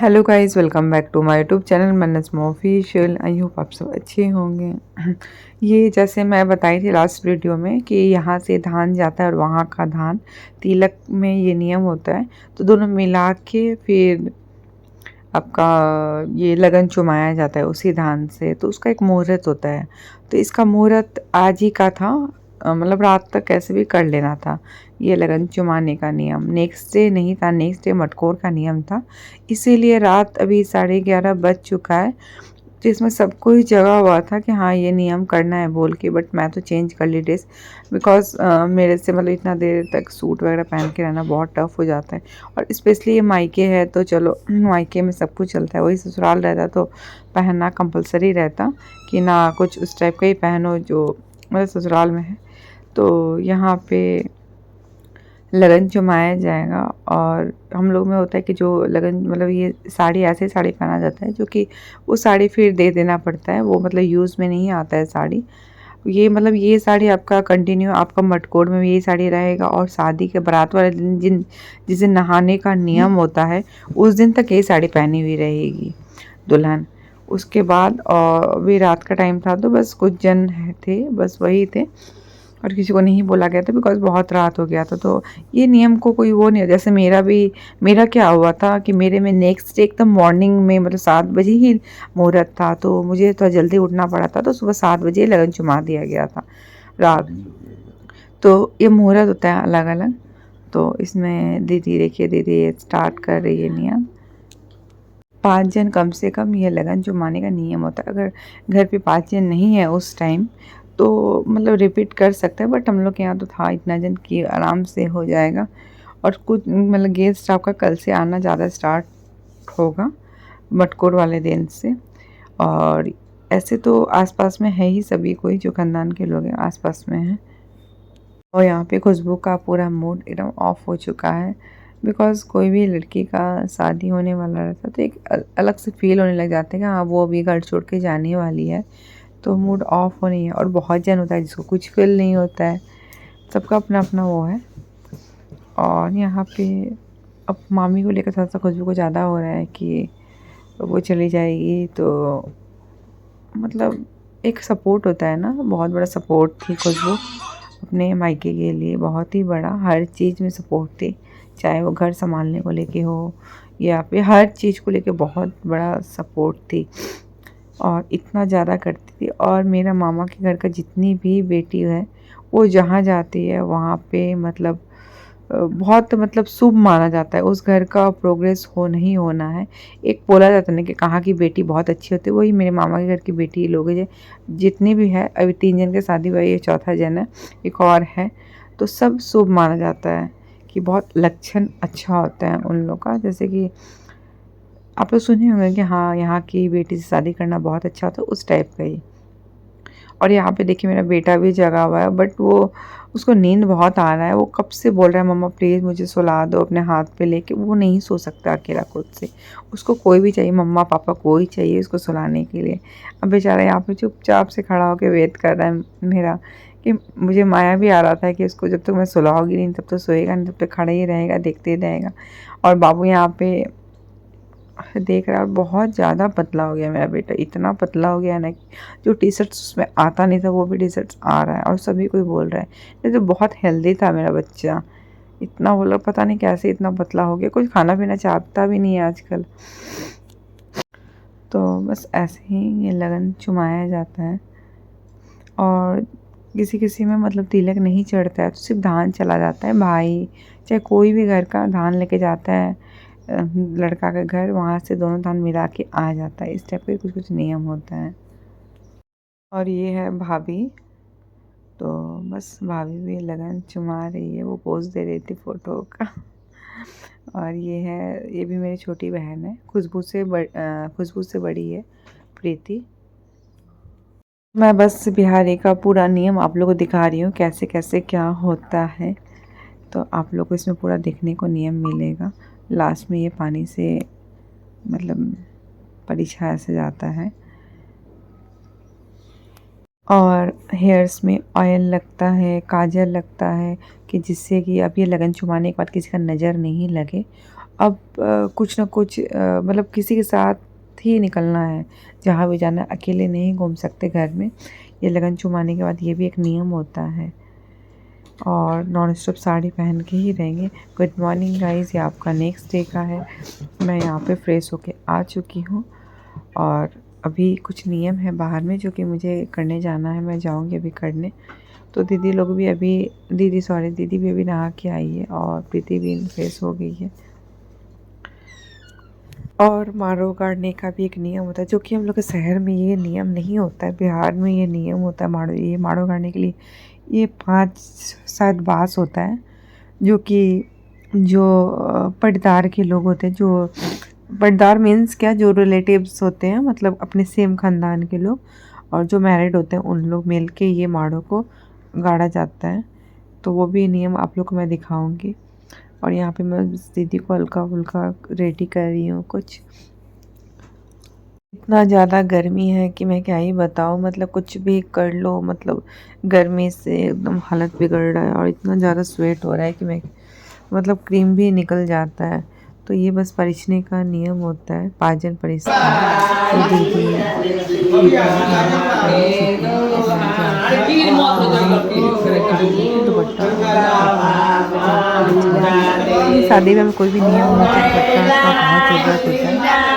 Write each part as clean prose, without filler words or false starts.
Hello guys, welcome back to my YouTube channel मनस्मो official. I hope आप सब अच्छे होंगे। ये जैसे मैं बताई थी लास्ट वीडियो में कि यहाँ से धान जाता है और वहाँ का धान तिलक में ये नियम होता है, तो दोनों मिला के फिर आपका ये लगन चुमाया जाता है उसी धान से। तो उसका एक मुहूर्त होता है, तो इसका मुहूर्त आज ही का था। मतलब रात तक कैसे भी कर लेना था ये लगन चुमाने का नियम। नेक्स्ट डे नहीं था, नेक्स्ट डे मटकोर का नियम था। इसीलिए रात अभी 11:30 बज चुका है, तो इसमें सबको ही जगा हुआ था कि हाँ ये नियम करना है बोल के। बट मैं तो चेंज कर ली ड्रेस, बिकॉज मेरे से मतलब इतना देर तक सूट वगैरह पहन के रहना बहुत टफ हो जाता है। और स्पेशली ये मायके है तो चलो मायके में सब कुछ चलता है, वही ससुराल रहता तो पहनना कंपलसरी रहता कि ना कुछ उस टाइप का ही पहनो जो मतलब ससुराल में है। तो यहाँ पे लगन चुमाया जाएगा। और हम लोग में होता है कि जो लगन मतलब ये साड़ी ऐसे साड़ी पहना जाता है जो कि वो साड़ी फिर दे देना पड़ता है, वो मतलब यूज़ में नहीं आता है साड़ी। ये मतलब ये साड़ी आपका कंटिन्यू आपका मटकोर में भी यही साड़ी रहेगा, और शादी के बारात वाले दिन जिस दिन नहाने का नियम होता है उस दिन तक यही साड़ी पहनी हुई रहेगी दुल्हन। उसके बाद और भी रात का टाइम था तो बस कुछ जन थे, बस वही थे और किसी को नहीं बोला गया था बिकॉज बहुत रात हो गया था। तो ये नियम को कोई वो नहीं, जैसे मेरा क्या हुआ था कि मेरे में नेक्स्ट डे एकदम मॉर्निंग में मतलब 7 बजे ही मुहूर्त था, तो मुझे थोड़ा जल्दी उठना पड़ा था, तो सुबह 7 बजे लगन चुमा दिया गया था रात। तो ये मुहूर्त होता है अलग अलग। तो इसमें दीदी देखिए, दीदी स्टार्ट कर रही है नियम। 5 जन कम से कम ये लगन चुमाने का नियम होता है। अगर घर पे 5 जन नहीं है उस टाइम तो मतलब रिपीट कर सकते हैं, बट हम लोग के यहाँ तो था इतना जन कि आराम से हो जाएगा। और कुछ मतलब गेस्ट आपका कल से आना ज़्यादा स्टार्ट होगा मटकोर वाले दिन से। और ऐसे तो आसपास में है ही सभी कोई जो खानदान के लोग हैं आसपास में हैं। और यहाँ पे खुशबू का पूरा मूड एकदम ऑफ हो चुका है, बिकॉज कोई भी लड़की का शादी होने वाला रहता तो एक अलग से फील होने लग जाते हैं कि हाँ वो अभी घर छोड़ के जाने वाली है, तो मूड ऑफ होनी है। और बहुत जन होता है जिसको कुछ फील नहीं होता है, सबका अपना अपना वो है। और यहाँ पे अब मामी को लेकर थोड़ा सा खुशबू को ज़्यादा हो रहा है कि वो चली जाएगी, तो मतलब एक सपोर्ट होता है ना, बहुत बड़ा सपोर्ट थी खुशबू अपने मायके के लिए, बहुत ही बड़ा, हर चीज़ में सपोर्ट थी। चाहे वो घर संभालने को लेके हो या फिर हर चीज़ को लेके बहुत बड़ा सपोर्ट थी और इतना ज़्यादा करती थी। और मेरा मामा के घर का जितनी भी बेटी है वो जहाँ जाती है वहाँ पे मतलब बहुत मतलब शुभ माना जाता है, उस घर का प्रोग्रेस हो नहीं होना है। एक बोला जाता है ना कि कहाँ की बेटी बहुत अच्छी होती है, वही मेरे मामा के घर की बेटी लोग हैं जितनी भी है। अभी 3 जन की शादी हुई है, चौथा जन है, एक और है। तो सब शुभ माना जाता है कि बहुत लक्षण अच्छा होता है उन लोग का। जैसे कि आप लोग सुने होंगे कि हाँ यहाँ की बेटी से शादी करना बहुत अच्छा होता है, उस टाइप का ही। और यहाँ पे देखिए मेरा बेटा भी जगा हुआ है, बट वो उसको नींद बहुत आ रहा है। वो कब से बोल रहा है मम्मा प्लीज़ मुझे सुला दो अपने हाथ पे लेके। वो नहीं सो सकता अकेला खुद से, उसको कोई भी चाहिए, मम्मा पापा कोई चाहिए उसको सुलाने के लिए। अब बेचारा यहाँ पे चुपचाप से खड़ा होकर वेट कर रहा है मेरा, कि मुझे माया भी आ रहा था कि इसको जब तक मैं सुलाऊंगी नहीं तब तक सोएगा नहीं, तब तक खड़ा ही रहेगा, देखते ही रहेगा। और बाबू यहाँ पे देख रहा है। बहुत ज़्यादा पतला हो गया मेरा बेटा, इतना पतला हो गया ना कि जो टी शर्ट्स उसमें आता नहीं था वो भी टी शर्ट्स आ रहा है, और सभी कोई बोल रहा है नहीं तो बहुत हेल्दी था मेरा बच्चा। इतना वो लोग पता नहीं कैसे इतना पतला हो गया, कुछ खाना पीना चाहता भी नहीं है आजकल। तो बस ऐसे ही ये लगन चुमाया जाता है। और किसी किसी में मतलब तिलक नहीं चढ़ता है तो सिर्फ धान चला जाता है, भाई चाहे कोई भी घर का धान लेके जाता है लड़का के घर, वहाँ से दोनों धान मिला के आ जाता है। इस टाइप के कुछ कुछ नियम होता है। और ये है भाभी, तो बस भाभी भी लगन चुमा रही है, वो पोज दे रही थी फोटो का। और ये भी मेरी छोटी बहन है, खुशबू से बड़ी है प्रीति। मैं बस बिहारी का पूरा नियम आप लोगों को दिखा रही हूँ कैसे कैसे क्या होता है, तो आप लोग को इसमें पूरा देखने को नियम मिलेगा। लास्ट में ये पानी से मतलब परिछाया से जाता है। और हेयर्स में ऑयल लगता है, काजल लगता है कि जिससे कि अब ये लगन छुपाने के बाद किसी का नज़र नहीं लगे। अब कुछ ना कुछ मतलब किसी के साथ ही निकलना है, जहाँ भी जाना है, अकेले नहीं घूम सकते घर में। ये लगन चुमाने के बाद ये भी एक नियम होता है। और नॉन स्टॉप साड़ी पहन के ही रहेंगे। गुड मॉर्निंग गाइस, ये आपका नेक्स्ट डे का है। मैं यहाँ पे फ्रेश होके आ चुकी हूँ और अभी कुछ नियम है बाहर में जो कि मुझे करने जाना है। मैं जाऊँगी अभी करने। तो दीदी लोग भी अभी दीदी भी अभी नहा के आई है और प्रीति भी फ्रेश हो गई है। और मारो गाड़ने का भी एक नियम होता है जो कि हम लोग के शहर में ये नियम नहीं होता है, बिहार में ये नियम होता है। माड़ो गाड़ने के लिए ये 5 शायद बाँस होता है जो कि पटदार के लोग होते हैं, जो पटदार मीन्स क्या, जो रिलेटिव्स होते हैं, मतलब अपने सेम खानदान के लोग, और जो मैरिड होते हैं उन लोग मिल के ये माड़ों को गाड़ा जाता है। तो वो भी नियम आप लोग को मैं दिखाऊंगी। और यहाँ पे मैं दीदी को हल्का फुल्का रेडी कर रही हूँ कुछ। इतना ज़्यादा गर्मी है कि मैं क्या ही बताऊँ, मतलब कुछ भी कर लो, मतलब गर्मी से एकदम हालत बिगड़ रहा है और इतना ज़्यादा स्वेट हो रहा है कि मैं मतलब क्रीम भी निकल जाता है। तो ये बस परिछने का नियम होता है, पाजन परिछना। तो दीदी दुपट्टा शादी में कोई भी नियम हो तो दुपट्टा का बहुत ज़रूरत होता है।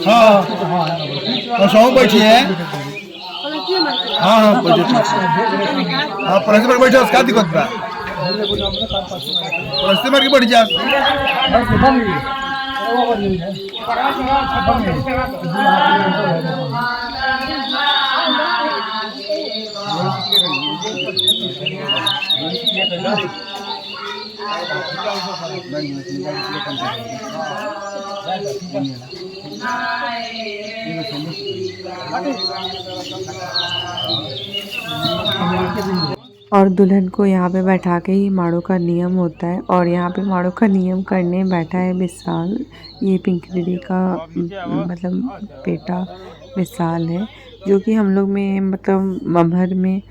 हाँ सौ बैठी है। हाँ हाँ हाँ परस्ते पर बैठे उसका दिक्कत बा, परस्ते पर की बैठ जा। और दुल्हन को यहाँ पे बैठा के ही माड़ो का नियम होता है। और यहाँ पे माड़ो का नियम करने बैठा है विशाल, ये पिंकी दीदी का मतलब बेटा विशाल है, जो कि हम लोग में मतलब मम्हर में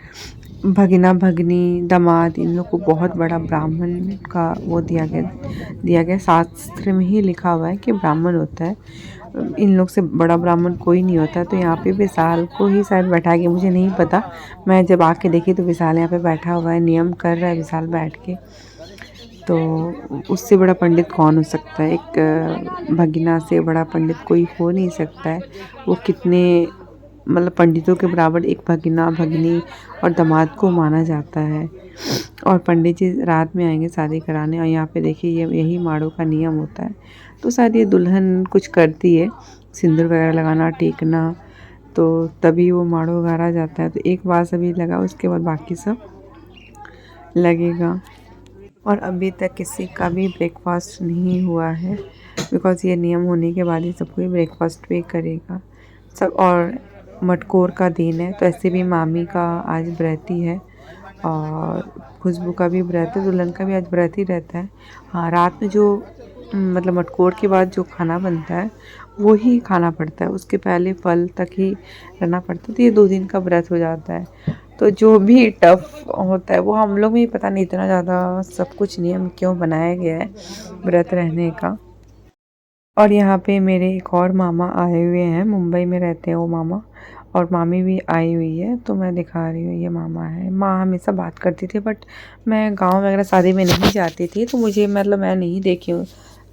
भगना भगनी दामाद इन लोग को बहुत बड़ा ब्राह्मण का वो दिया गया। शास्त्र में ही लिखा हुआ है कि ब्राह्मण होता है, इन लोग से बड़ा ब्राह्मण कोई नहीं होता। तो यहाँ पे विशाल को ही शायद बैठा के, मुझे नहीं पता, मैं जब आके देखी तो विशाल यहाँ पे बैठा हुआ है, नियम कर रहा है विशाल बैठ के। तो उससे बड़ा पंडित कौन हो सकता है, एक भगीना से बड़ा पंडित कोई हो नहीं सकता है। वो कितने मतलब पंडितों के बराबर एक भगीना भगनी और दामाद को माना जाता है। और पंडित जी रात में आएंगे शादी कराने। और यहाँ पे देखिए यही माड़ों का नियम होता है। तो शायद ये दुल्हन कुछ करती है, सिंदूर वगैरह लगाना, टेकना, तो तभी वो माड़ो गाड़ा जाता है। तो एक बार सभी लगा, उसके बाद बाकी सब लगेगा। और अभी तक किसी का भी ब्रेकफास्ट नहीं हुआ है, बिकॉज़ ये नियम होने के बाद ही सब कोई ब्रेकफास्ट भी करेगा सब। और मटकोर का दिन है, तो ऐसे भी मामी का आज व्रत ही है और खुशबू का भी व्रत है, दुल्हन का भी आज व्रत ही रहता है। हाँ, रात में जो मतलब मटकोर के बाद जो खाना बनता है वो ही खाना पड़ता है, उसके पहले फल तक ही रहना पड़ता है। तो ये 2 दिन का व्रत हो जाता है। तो जो भी टफ होता है वो हम लोग में ही पता नहीं इतना ज़्यादा सब कुछ नियम क्यों बनाया गया है व्रत रहने का। और यहाँ पे मेरे एक और मामा आए हुए हैं, मुंबई में रहते हैं वो मामा, और मामी भी आई हुई है। तो मैं दिखा रही हूँ, ये मामा है। माँ हमेशा बात करती थी, बट मैं गांव वगैरह शादी में नहीं जाती थी, तो मुझे मतलब मैं नहीं देखी हूँ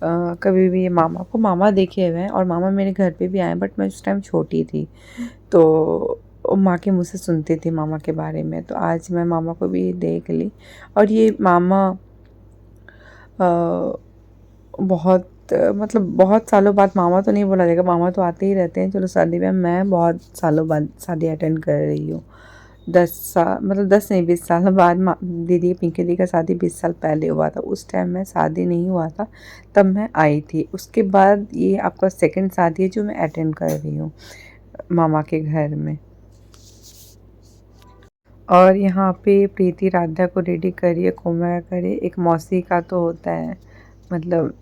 कभी भी ये मामा को। मामा देखे हुए हैं और मामा मेरे घर पे भी आए, बट मैं उस टाइम छोटी थी, तो माँ के मुँह से सुनती थी मामा के बारे में। तो आज मैं मामा को भी देख ली। और ये मामा बहुत मतलब बहुत सालों बाद, मामा तो नहीं बोला जाएगा, मामा तो आते ही रहते हैं। चलो शादी में मैं बहुत सालों बाद शादी अटेंड कर रही हूँ, 10 साल मतलब 10 नहीं 20 साल बाद दीदी पिंकी दी का शादी 20 साल पहले हुआ था। उस टाइम में शादी नहीं हुआ था, तब मैं आई थी। उसके बाद ये आपका सेकंड शादी है जो मैं अटेंड कर रही हूँ मामा के घर में। और यहाँ पे प्रीति राधा को रेडी करिए, कोमरा करे। एक मौसी का तो होता है, मतलब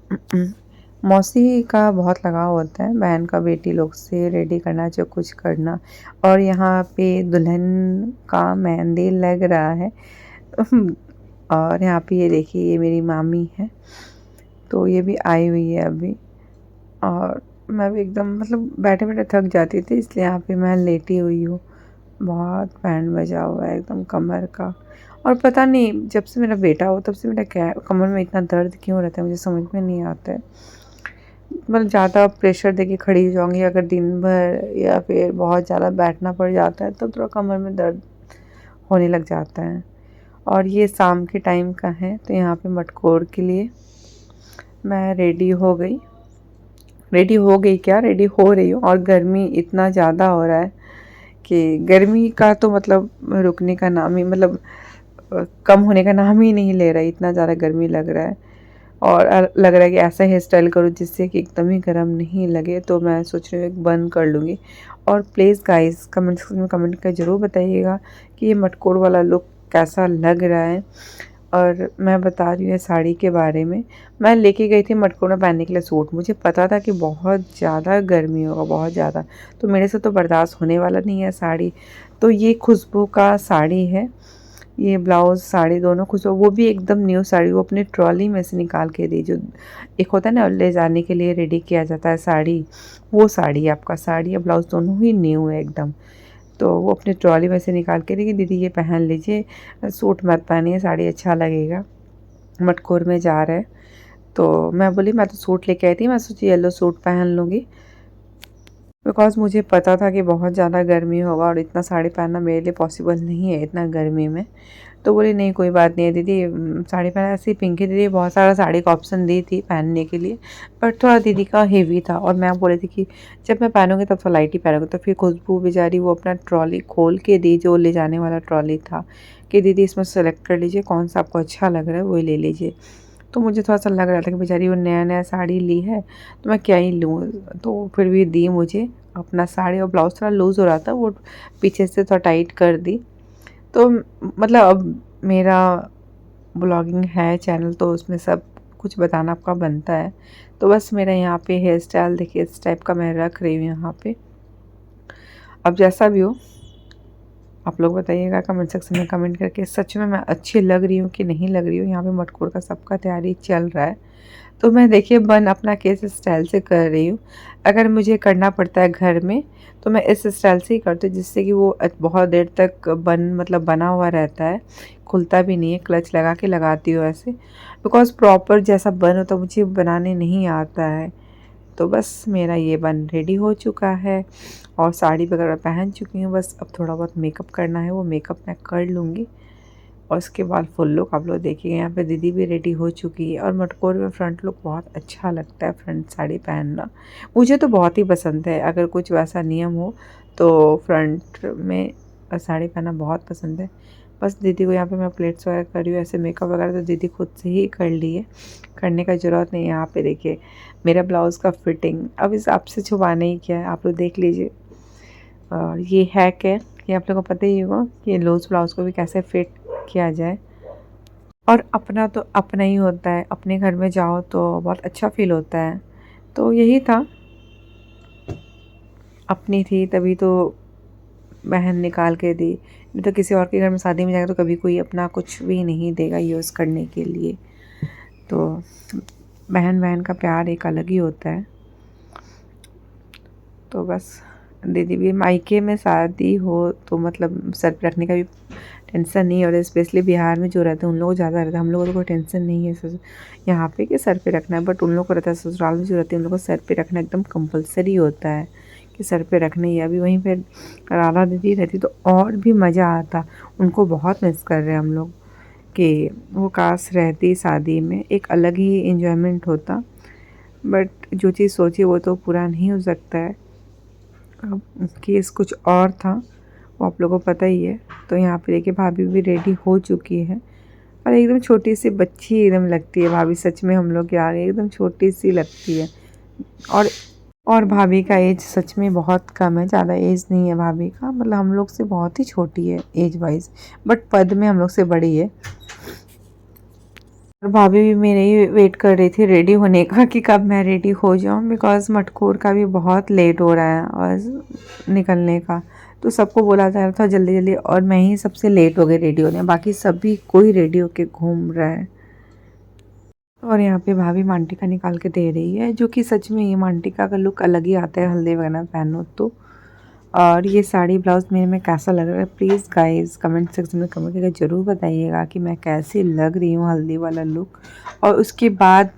मौसी का बहुत लगाव होता है बहन का बेटी लोग से रेडी करना, जो कुछ करना। और यहाँ पे दुल्हन का मेहंदी लग रहा है। और यहाँ पे ये देखिए, ये मेरी मामी है, तो ये भी आई हुई है अभी। और मैं भी एकदम मतलब बैठे बैठे थक जाती थी, इसलिए यहाँ पे मैं लेटी हुई हूँ। बहुत बैंड बजा हुआ है एकदम कमर का। और पता नहीं जब से मेरा बेटा हो तब से मेरा क्या कमर में इतना दर्द क्यों रहता है, मुझे समझ में नहीं आता है। मतलब ज़्यादा प्रेशर देके खड़ी हो जाऊँगी अगर दिन भर, या फिर बहुत ज़्यादा बैठना पड़ जाता है, तो थोड़ा कमर में दर्द होने लग जाता है। और ये शाम के टाइम का है, तो यहाँ पे मटकोर के लिए मैं रेडी हो गई। रेडी हो गई क्या, रेडी हो रही हूँ। और गर्मी इतना ज़्यादा हो रहा है कि गर्मी का तो मतलब रुकने का नाम ही, मतलब कम होने का नाम ही नहीं ले रहा है। इतना ज़्यादा गर्मी लग रहा है। और लग रहा है कि ऐसा हेयर स्टाइल करूँ जिससे कि एकदम ही गर्म नहीं लगे। तो मैं सोच रही हूँ एक बन कर लूँगी। और प्लीज़ गाइस कमेंट सेक्शन में कमेंट कर ज़रूर बताइएगा कि ये मटकोर वाला लुक कैसा लग रहा है। और मैं बता रही हूँ साड़ी के बारे में। मैं लेके गई थी मटकोर में पहनने के लिए सूट। मुझे पता था कि बहुत ज़्यादा गर्मी होगा, बहुत ज़्यादा, तो मेरे से तो बर्दाश्त होने वाला नहीं है साड़ी। तो ये खुशबू का साड़ी है, ये ब्लाउज़ साड़ी दोनों खुशबू, वो भी एकदम न्यू साड़ी, वो अपनी ट्रॉली में से निकाल के दी। जो एक होता है ना ले जाने के लिए रेडी किया जाता है साड़ी, वो साड़ी आपका, साड़ी या ब्लाउज़ दोनों ही न्यू है एकदम। तो वो अपनी ट्रॉली में से निकाल के दी कि दीदी ये पहन लीजिए, सूट मत पहनिए, साड़ी अच्छा लगेगा, मटकोर में जा रहे हैं। तो मैं बोली मैं तो सूट लेके आई थी, मैं सोची येलो सूट पहन लूँगी, बिकॉज़ मुझे पता था कि बहुत ज़्यादा गर्मी होगा और इतना साड़ी पहनना मेरे लिए पॉसिबल नहीं है इतना गर्मी में। तो बोली नहीं कोई बात नहीं है दीदी, साड़ी पहना। ऐसी पिंकी दीदी बहुत सारा साड़ी का ऑप्शन दी थी पहनने के लिए, बट थोड़ा दीदी का हेवी था। और मैं बोली थी कि जब मैं पहनूंगी तब तो लाइट ही पहनूंगी। तो फिर खुशबू बेचारी वो अपना ट्रॉली खोल के दी, जो ले जाने वाला ट्रॉली था, कि दीदी इसमें सेलेक्ट कर लीजिए कौन सा आपको अच्छा लग रहा है वही ले लीजिए। तो मुझे थोड़ा सा लग रहा था कि बेचारी वो नया नया साड़ी ली है तो मैं क्या ही लूँ। तो फिर भी दी मुझे अपना साड़ी, और ब्लाउज़ थोड़ा लूज़ हो रहा था, वो पीछे से थोड़ा टाइट कर दी। तो मतलब अब मेरा ब्लॉगिंग है चैनल, तो उसमें सब कुछ बताना आपका बनता है। तो बस मेरा यहाँ पे हेयर स्टाइल देखिए इस टाइप का मैं रख रही हूँ यहाँ पे। अब जैसा भी हो आप लोग बताइएगा कमेंट सेक्शन में कमेंट करके, सच में मैं अच्छी लग रही हूँ कि नहीं लग रही हूँ। यहाँ पे मटकोर का सबका तैयारी चल रहा है, तो मैं देखिए बन अपना किस स्टाइल से कर रही हूँ। अगर मुझे करना पड़ता है घर में तो मैं इस स्टाइल से ही करती हूँ, जिससे कि वो बहुत देर तक बन मतलब बना हुआ रहता है, खुलता भी नहीं है। क्लच लगा के लगाती हूँ ऐसे, बिकॉज़ प्रॉपर जैसा बन होता मुझे बनाने नहीं आता है। तो बस मेरा ये बन रेडी हो चुका है और साड़ी वगैरह पहन चुकी हूँ। बस अब थोड़ा बहुत मेकअप करना है, वो मेकअप मैं कर लूँगी और उसके बाद फुल लुक आप लोग देखिए। यहाँ पे दीदी भी रेडी हो चुकी है। और मटकोर में फ्रंट लुक बहुत अच्छा लगता है, फ्रंट साड़ी पहनना मुझे तो बहुत ही पसंद है। अगर कुछ वैसा नियम हो तो फ्रंट में साड़ी पहनना बहुत पसंद है। बस दीदी को यहाँ पे मैं प्लेट्स वगैरह कर रही हूँ, ऐसे मेकअप वगैरह तो दीदी खुद से ही कर ली है, करने का ज़रूरत नहीं है। यहाँ पे देखिए मेरा ब्लाउज़ का फिटिंग अब इस आपसे छुपाना ही क्या है, आप लोग देख लीजिए। और ये हैक है, ये आप लोगों को पता ही होगा कि लूज़ ब्लाउज़ को भी कैसे फिट किया जाए। और अपना तो अपना ही होता है, अपने घर में जाओ तो बहुत अच्छा फील होता है। तो यही था, अपनी थी तभी तो बहन निकाल के दी, नहीं तो किसी और के घर में शादी में जाएगा तो कभी कोई अपना कुछ भी नहीं देगा यूज़ करने के लिए। तो बहन बहन का प्यार एक अलग ही होता है। तो बस दीदी भी मायके में शादी हो तो मतलब सर पे रखने का भी टेंशन नहीं होता। स्पेशली बिहार में जो रहते हैं उन लोगों को ज़्यादा रहता है, हम लोगों को कोई टेंशन नहीं है यहाँ पे कि सर पे रखना है, बट उन लोगों को रहता है ससुराल में जो रहते हैं उन लोगों को सर पे रखना एकदम कंपलसरी होता है कि सर पे रखना ही है। अभी वहीं पे राधा दीदी रहती तो और भी मज़ा आता, उनको बहुत मिस कर रहे हैं हम लोग कि वो काश रहती शादी में, एक अलग ही इन्जॉयमेंट होता। बट जो चीज़ सोची वो तो पूरा नहीं हो सकता है। अब केस कुछ और था, वो आप लोगों को पता ही है। तो यहाँ पे देखिए भाभी भी रेडी हो चुकी है और एकदम छोटी सी बच्ची एकदम लगती है भाभी, सच में हम लोग के आगे एकदम छोटी सी लगती है। और भाभी का एज सच में बहुत कम है, ज़्यादा एज नहीं है भाभी का, मतलब हम लोग से बहुत ही छोटी है एज वाइज, बट पद में हम लोग से बड़ी है। और भाभी भी मेरे ही वेट कर रही थी रेडी होने का कि कब मैं रेडी हो जाऊं, बिकॉज मटकोर का भी बहुत लेट हो रहा है और निकलने का, तो सबको बोला जा रहा था जल्दी जल्दी, और मैं ही सबसे लेट हो गई रेडी होने, बाकी सभी कोई रेडी होके घूम रहा है। और यहाँ पे भाभी मांटिका निकाल के दे रही है, जो कि सच में ये मांटिका का लुक अलग ही आता है हल्दी वगैरह पहनो तो। और ये साड़ी ब्लाउज मेरे में कैसा लग रहा है, प्लीज़ गाइस कमेंट सेक्शन में कमेंट करके ज़रूर बताइएगा कि मैं कैसी लग रही हूँ हल्दी वाला लुक। और उसके बाद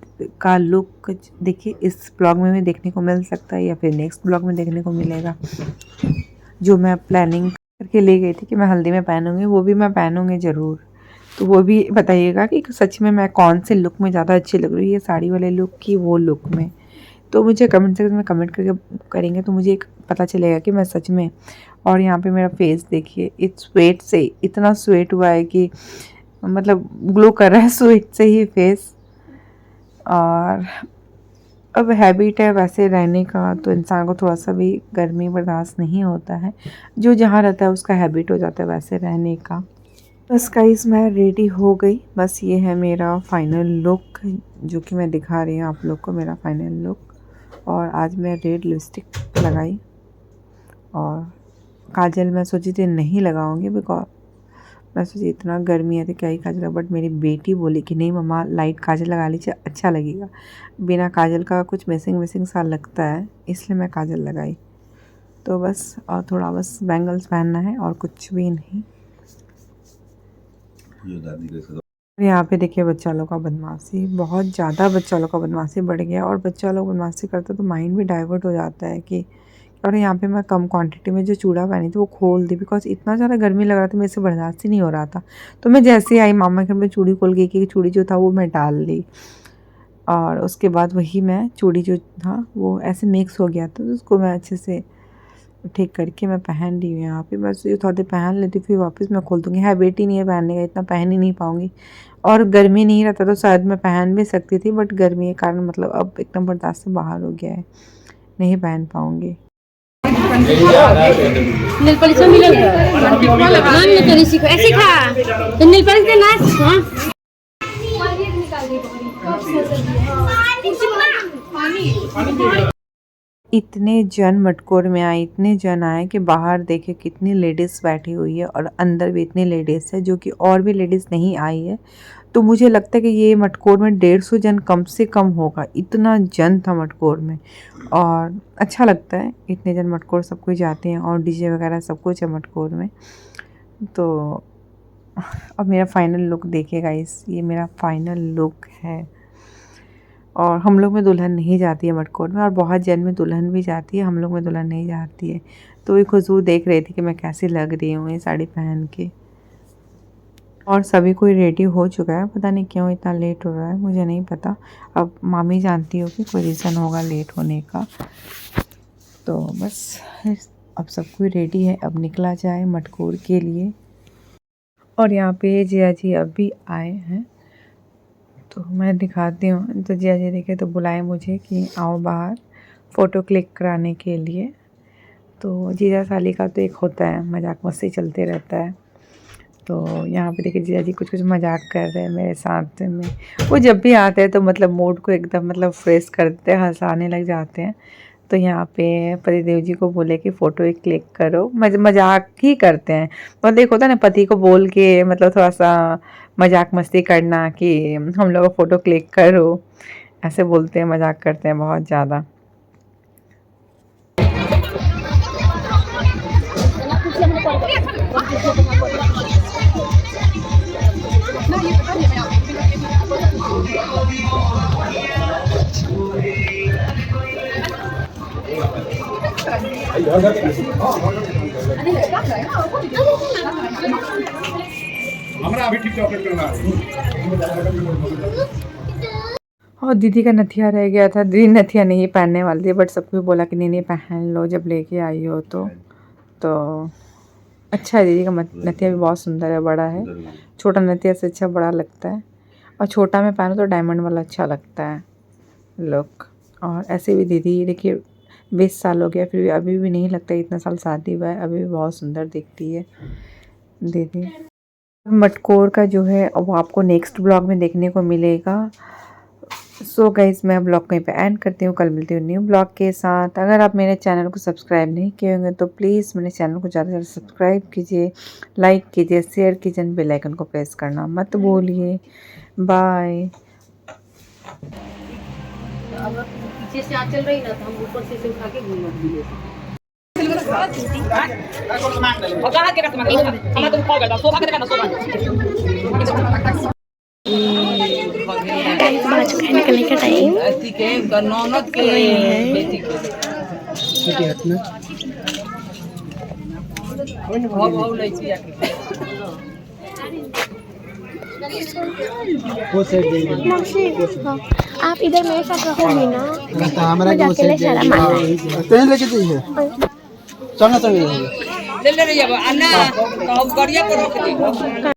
का लुक देखिए इस ब्लॉग में भी देखने को मिल सकता है या फिर नेक्स्ट ब्लॉग में देखने को मिलेगा। जो मैं प्लानिंग करके ले गई थी कि मैं हल्दी में पहनूंगी, वो भी मैं पहनूंगी ज़रूर। तो वो भी बताइएगा कि सच में मैं कौन से लुक में ज़्यादा अच्छी लग रही है, ये साड़ी वाले लुक की वो लुक में। तो मुझे कमेंट सेक्शन में कमेंट करके करेंगे तो मुझे एक पता चलेगा कि मैं सच में। और यहाँ पे मेरा फेस देखिए, इस स्वेट से इतना स्वेट हुआ है कि मतलब ग्लो कर रहा है स्वेट से ही फेस। और अब हैबिट है वैसे रहने का, तो इंसान को थोड़ा सा भी गर्मी बर्दाश्त नहीं होता है, जो जहाँ रहता है उसका हैबिट हो जाता है वैसे रहने का। बस गाइस मैं रेडी हो गई, बस ये है मेरा फाइनल लुक जो कि मैं दिखा रही हूँ आप लोग को, मेरा फाइनल लुक। और आज मैं रेड लिपस्टिक लगाई और काजल मैं सोची थी नहीं लगाऊंगी, बिकॉज मैं सोची इतना गर्मी है तो क्या ही काजल, बट मेरी बेटी बोली कि नहीं मम्मा लाइट काजल लगा लीजिए अच्छा लगेगा, बिना काजल का कुछ मिसिंग मिसिंग सा लगता है, इसलिए मैं काजल लगाई। तो बस और थोड़ा बस बैंगल्स पहनना है और कुछ भी नहीं। यहाँ पे देखिए बच्चा लोग का बदमाशी, बहुत ज़्यादा बच्चा लोग का बदमाशी बढ़ गया, और बच्चा लोग बदमाशी करते तो माइंड भी डाइवर्ट हो जाता है कि। और यहाँ पे मैं कम क्वांटिटी में जो चूड़ा पहनी थी वो खोल दी, बिकॉज इतना ज़्यादा गर्मी लग रहा था, मेरे से बर्दाश्त ही नहीं हो रहा था। तो मैं जैसे ही आई मामा घर में चूड़ी खोल गई कि चूड़ी जो था वो मैं डाल दी, और उसके बाद वही मैं चूड़ी जो था वो ऐसे मिक्स हो गया था, तो उसको मैं अच्छे से ठीक करके मैं पहन रही हूँ। यहाँ पे बस ये थोड़ी देर पहन लेती हूँ फिर वापस मैं खोल दूँगी। हैबिट ही नहीं है पहनने का, इतना पहन ही नहीं पाऊँगी। और गर्मी नहीं रहता तो शायद मैं पहन भी सकती थी, बट गर्मी के कारण मतलब अब एकदम बर्दाश्त से बाहर हो गया है, नहीं पहन पाऊँगी। नेल पॉलिश मिलेगा मान ले तो ऋषि को ऐसे खा तो नेल पॉलिश देना हां इतने जन मटकोर में आए, इतने जन आए कि बाहर देखे कितनी लेडीज़ बैठी हुई है और अंदर भी इतनी लेडीज़ है, जो कि और भी लेडीज़ नहीं आई है। तो मुझे लगता है कि ये मटकोर में 150 जन कम से कम होगा, इतना जन था मटकोर में। और अच्छा लगता है इतने जन मटकोर सब कुछ जाते हैं, और डीजे वगैरह सब कुछ है मटकोर में। तो अब मेरा फाइनल लुक देखिएगा, ये मेरा फाइनल लुक है। और हम लोग में दुल्हन नहीं जाती है मटकोर में, और बहुत जन में दुल्हन भी जाती है, हम लोग में दुल्हन नहीं जाती है। तो ये खुशबू देख रही थी कि मैं कैसी लग रही हूँ ये साड़ी पहन के। और सभी कोई रेडी हो चुका है, पता नहीं क्यों इतना लेट हो रहा है, मुझे नहीं पता। अब मामी जानती हो कि कोई रीज़न होगा लेट होने का। तो बस अब सब कोई रेडी है, अब निकला जाए मटकोर के लिए। और यहाँ पे जिया जी अब भी आए हैं, तो मैं दिखाती हूँ। तो जिया जी देखे तो बुलाए मुझे कि आओ बाहर फ़ोटो क्लिक कराने के लिए। तो जीजा साली का तो एक होता है, मजाक मस्ती चलते रहता है। तो यहाँ पे देखिए जीजा जी कुछ कुछ मजाक कर रहे हैं मेरे साथ में। वो जब भी आते हैं तो मतलब मूड को एकदम मतलब फ्रेश करते हैं, हंसाने लग जाते हैं। तो यहाँ पे पतिदेव जी को बोले कि फ़ोटो एक क्लिक करो, मजाक ही करते हैं। मतलब एक होता है ना पति को बोल के मतलब थोड़ा सा मजाक मस्ती करना कि हम लोग का फ़ोटो क्लिक करो, ऐसे बोलते हैं, मजाक करते हैं बहुत ज़्यादा। हमरा अभी ठीक चॉकलेट करना है। और दीदी का नथिया रह गया था, दीदी नथिया नहीं पहनने वाली थी, बट सबको बोला कि नहीं नहीं पहन लो जब लेके आई हो तो अच्छा है, दीदी का नथिया भी बहुत सुंदर है, बड़ा है। छोटा नथिया से अच्छा बड़ा लगता है, और छोटा में पहनो तो डायमंड वाला अच्छा लगता है लुक। और ऐसे भी दीदी देखिए 20 साल हो गया, फिर भी अभी भी नहीं लगता इतना साल शादी हुआ है, अभी भी बहुत सुंदर दिखती है दीदी। मटकोर का जो है वो आपको नेक्स्ट ब्लॉग में देखने को मिलेगा। सो गाइस, मैं ब्लॉग कहीं पे एंड करती हूँ, कल मिलती हूँ न्यू ब्लॉग के साथ। अगर आप मेरे चैनल को सब्सक्राइब नहीं किए होंगे तो प्लीज़ मेरे चैनल को ज़्यादा से ज़्यादा सब्सक्राइब कीजिए, लाइक कीजिए, शेयर कीजिए, बेल आइकन को प्रेस करना मत भूलिए। बाय। अगर पीछे से आँचल रही ना तो हम ऊपर से उठा के घूम निकलने का टाइम आप इधर मेरे साथ रहोगी ना, हमारा मुझे अकेले शर्म आता है। ट्रेन लेके जाइए, चलना चलिए। ले ले रही है अन्ना, तो हम बढ़िया करो।